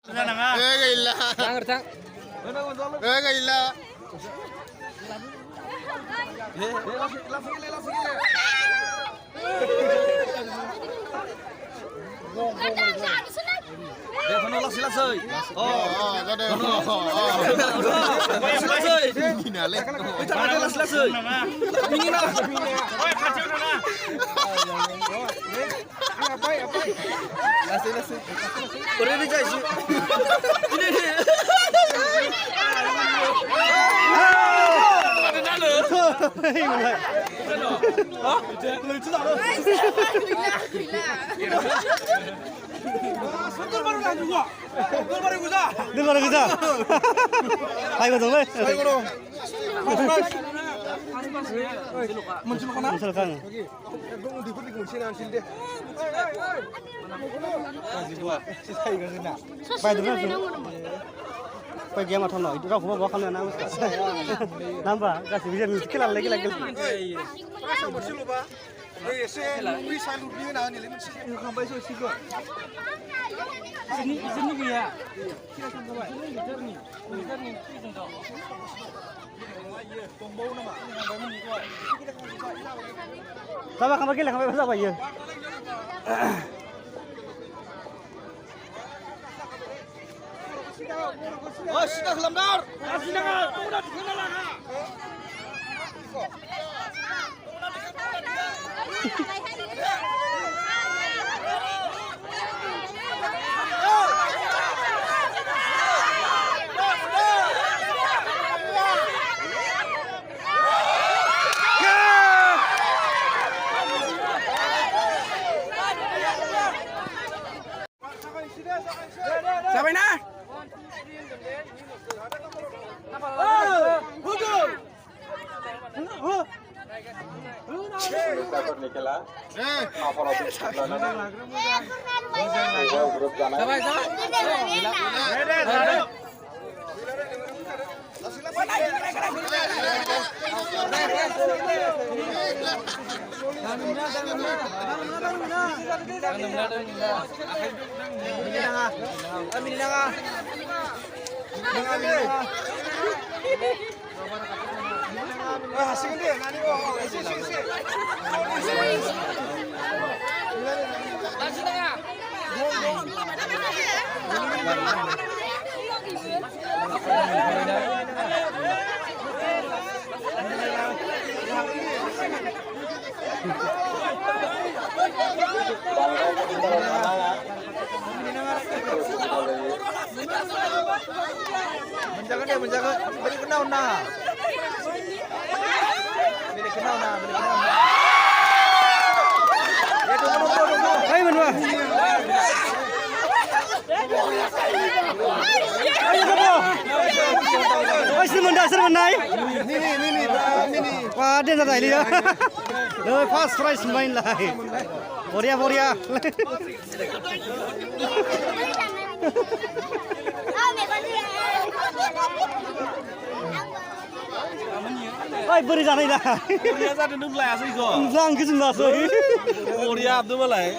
Gila. Gila. Pagi amat hono itu rafu bawa kamu nama nambah kasih bisa mikir lagi. Sama kamu gila kamu berapa ya? Oh, sudah kelamdar. Udah dikenalan. Siapa ini? Menjaga beri kenal nah. Beri kenal nah. Ya tunggu. Hai menua. Ayo sini mendasar menai. Ini. Wah, dia tak ini ya. Loh, first prize main lah. Boria. Ôi, beri ra đây là. Beri ra đến nước lẻ rồi. Giang cái gì mà rồi. Boria đúng không lại?